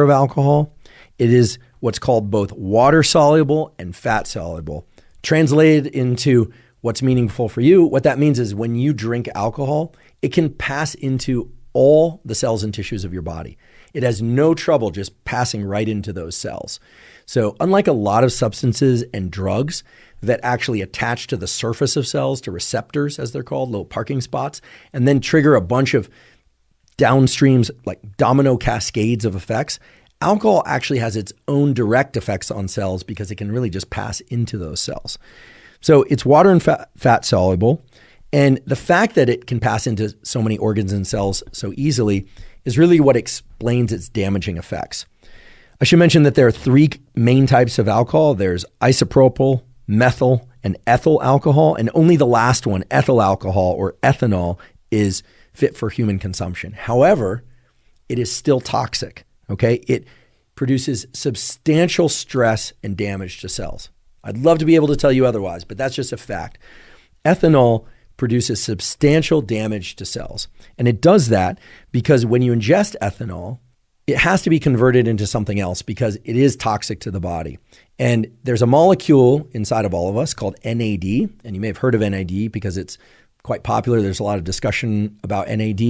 of alcohol. It is what's called both water soluble and fat soluble. Translated into what's meaningful for you, what that means is when you drink alcohol, it can pass into all the cells and tissues of your body. It has no trouble just passing right into those cells. So unlike a lot of substances and drugs that actually attach to the surface of cells, to receptors as they're called, little parking spots, and then trigger a bunch of downstreams like domino cascades of effects, alcohol actually has its own direct effects on cells because it can really just pass into those cells. So it's water and fat soluble. And the fact that it can pass into so many organs and cells so easily is really what explains its damaging effects. I should mention that there are three main types of alcohol. There's isopropyl, methyl, and ethyl alcohol. And only the last one, ethyl alcohol or ethanol, is fit for human consumption. However, it is still toxic, okay? It produces substantial stress and damage to cells. I'd love to be able to tell you otherwise, but that's just a fact. Ethanol produces substantial damage to cells. And it does that because when you ingest ethanol, it has to be converted into something else because it is toxic to the body. And there's a molecule inside of all of us called NAD, and you may have heard of NAD because it's quite popular. There's a lot of discussion about NAD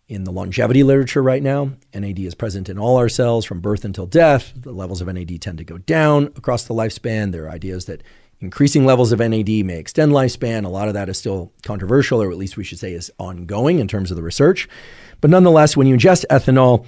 in the longevity literature right now. NAD is present in all our cells from birth until death. The levels of NAD tend to go down across the lifespan. There are ideas that increasing levels of NAD may extend lifespan. A lot of that is still controversial, or at least we should say is ongoing in terms of the research. But nonetheless, when you ingest ethanol,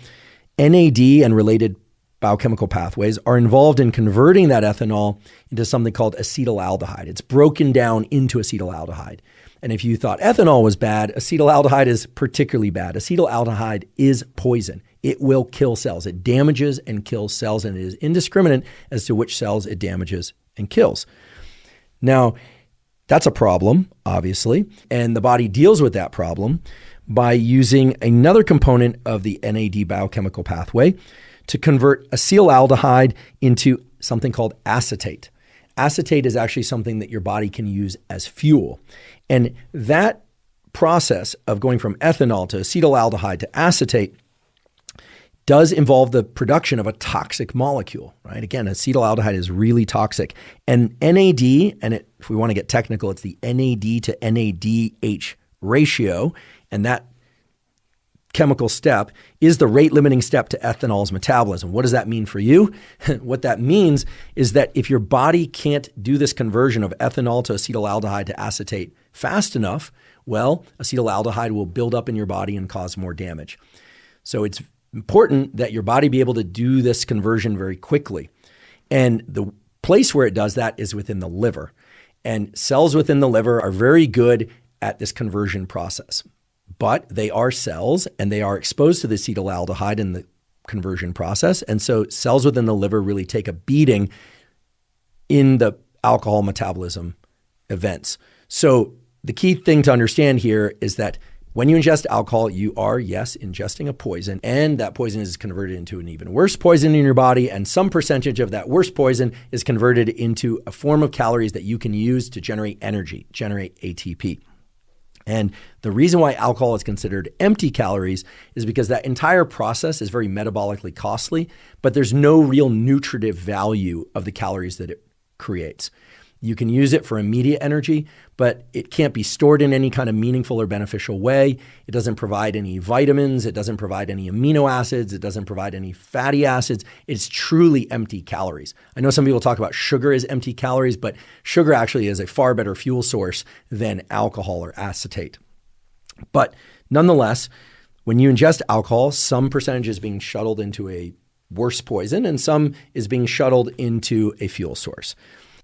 NAD and related biochemical pathways are involved in converting that ethanol into something called acetaldehyde. It's broken down into acetaldehyde. And if you thought ethanol was bad, acetaldehyde is particularly bad. Acetaldehyde is poison. It will kill cells. It damages and kills cells, and it is indiscriminate as to which cells it damages and kills. Now, that's a problem, obviously, and the body deals with that problem by using another component of the NAD biochemical pathway to convert acetaldehyde into something called acetate. Acetate is actually something that your body can use as fuel. And that process of going from ethanol to acetaldehyde to acetate does involve the production of a toxic molecule, right? Again, acetaldehyde is really toxic. And NAD, and if we want to get technical, it's the NAD to NADH ratio. And that chemical step is the rate-limiting step to ethanol's metabolism. What does that mean for you? What that means is that if your body can't do this conversion of ethanol to acetaldehyde to acetate fast enough, well, acetaldehyde will build up in your body and cause more damage. So it's important that your body be able to do this conversion very quickly. And the place where it does that is within the liver. And cells within the liver are very good at this conversion process. But they are cells and they are exposed to the acetaldehyde in the conversion process. And so cells within the liver really take a beating in the alcohol metabolism events. So the key thing to understand here is that when you ingest alcohol, you are, yes, ingesting a poison, and that poison is converted into an even worse poison in your body, and some percentage of that worse poison is converted into a form of calories that you can use to generate energy, generate ATP. And the reason why alcohol is considered empty calories is because that entire process is very metabolically costly, but there's no real nutritive value of the calories that it creates. You can use it for immediate energy, but it can't be stored in any kind of meaningful or beneficial way. It doesn't provide any vitamins. It doesn't provide any amino acids. It doesn't provide any fatty acids. It's truly empty calories. I know some people talk about sugar as empty calories, but sugar actually is a far better fuel source than alcohol or acetate. But nonetheless, when you ingest alcohol, some percentage is being shuttled into a worse poison and some is being shuttled into a fuel source.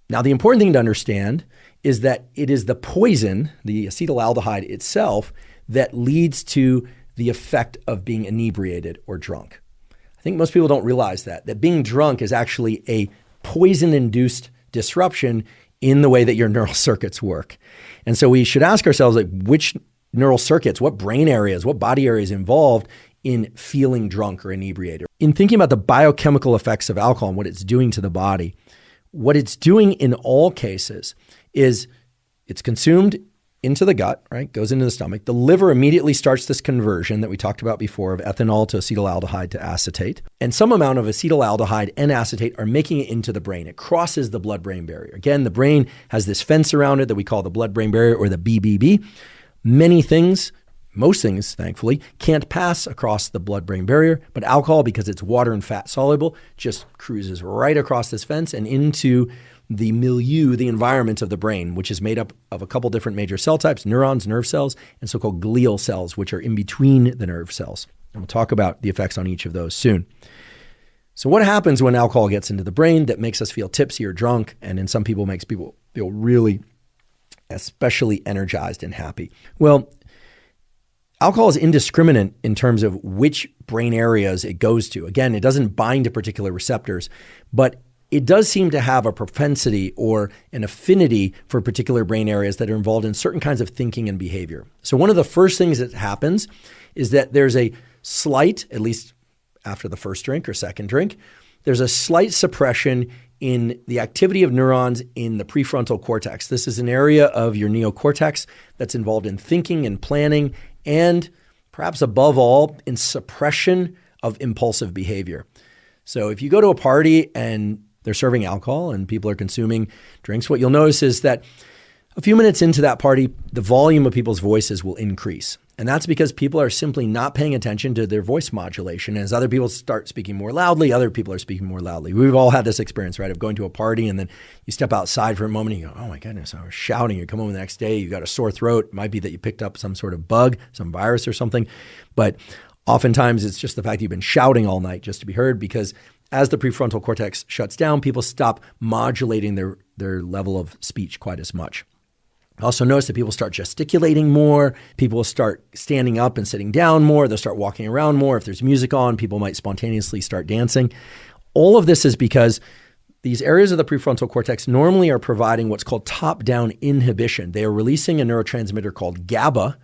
Now, the important thing to understand is that it is the poison, the acetaldehyde itself, that leads to the effect of being inebriated or drunk. I think most people don't realize that being drunk is actually a poison-induced disruption in the way that your neural circuits work. And so we should ask ourselves, like, which neural circuits, what brain areas, what body areas involved in feeling drunk or inebriated? In thinking about the biochemical effects of alcohol and what it's doing to the body, what it's doing in all cases is it's consumed into the gut, right? Goes into the stomach. The liver immediately starts this conversion that we talked about before of ethanol to acetaldehyde to acetate. And some amount of acetaldehyde and acetate are making it into the brain. It crosses the blood-brain barrier. Again, the brain has this fence around it that we call the blood-brain barrier, or the BBB. Many things, most things, thankfully, can't pass across the blood-brain barrier, but alcohol, because it's water and fat soluble, just cruises right across this fence and into the milieu, the environment of the brain, which is made up of a couple different major cell types: neurons, nerve cells, and so-called glial cells, which are in between the nerve cells. And we'll talk about the effects on each of those soon. So what happens when alcohol gets into the brain that makes us feel tipsy or drunk, and in some people makes people feel really especially energized and happy? Well, alcohol is indiscriminate in terms of which brain areas it goes to. Again, it doesn't bind to particular receptors, but it does seem to have a propensity or an affinity for particular brain areas that are involved in certain kinds of thinking and behavior. So one of the first things that happens is that there's a slight, at least after the first drink or second drink, there's a slight suppression in the activity of neurons in the prefrontal cortex. This is an area of your neocortex that's involved in thinking and planning, and perhaps above all, in suppression of impulsive behavior. So if you go to a party and they're serving alcohol and people are consuming drinks, what you'll notice is that a few minutes into that party, the volume of people's voices will increase. And that's because people are simply not paying attention to their voice modulation. As other people start speaking more loudly, other people are speaking more loudly. We've all had this experience, right, of going to a party and then you step outside for a moment and you go, oh my goodness, I was shouting. You come home the next day, you got a sore throat. It might be that you picked up some sort of bug, some virus or something. But oftentimes it's just the fact that you've been shouting all night just to be heard, because as the prefrontal cortex shuts down, people stop modulating their level of speech quite as much. Also notice that people start gesticulating more. People will start standing up and sitting down more. They'll start walking around more. If there's music on, people might spontaneously start dancing. All of this is because these areas of the prefrontal cortex normally are providing what's called top-down inhibition. They are releasing a neurotransmitter called GABA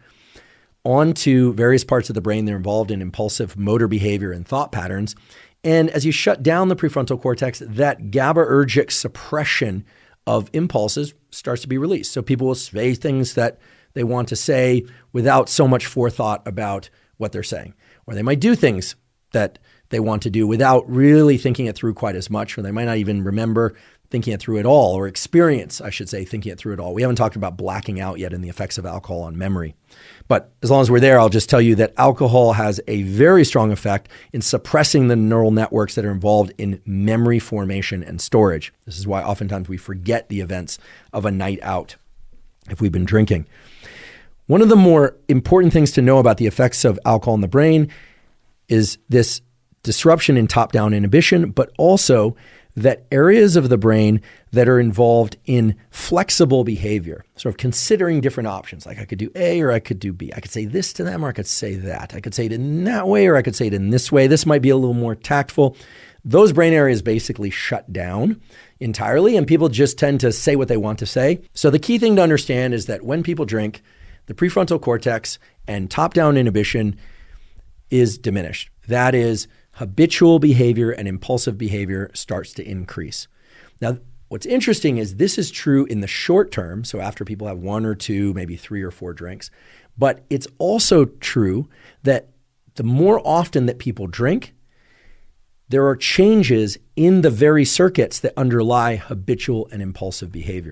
onto various parts of the brain. They're involved in impulsive motor behavior and thought patterns. And as you shut down the prefrontal cortex, that GABAergic suppression of impulses starts to be released. So people will say things that they want to say without so much forethought about what they're saying. Or they might do things that they want to do without really thinking it through quite as much, or they might not even remember thinking it through at all, or experience, I should say, thinking it through at all. We haven't talked about blacking out yet and the effects of alcohol on memory. But as long as we're there, I'll just tell you that alcohol has a very strong effect in suppressing the neural networks that are involved in memory formation and storage. This is why oftentimes we forget the events of a night out if we've been drinking. One of the more important things to know about the effects of alcohol in the brain is this disruption in top-down inhibition, but also that areas of the brain that are involved in flexible behavior, sort of considering different options, like I could do A or I could do B. I could say this to them or I could say that. I could say it in that way or I could say it in this way. This might be a little more tactful. Those brain areas basically shut down entirely, and people just tend to say what they want to say. So the key thing to understand is that when people drink, the prefrontal cortex and top-down inhibition is diminished. That is, habitual behavior and impulsive behavior starts to increase. Now, what's interesting is this is true in the short term, so after people have one or two, maybe 3 or 4 drinks, but it's also true that the more often that people drink, there are changes in the very circuits that underlie habitual and impulsive behavior.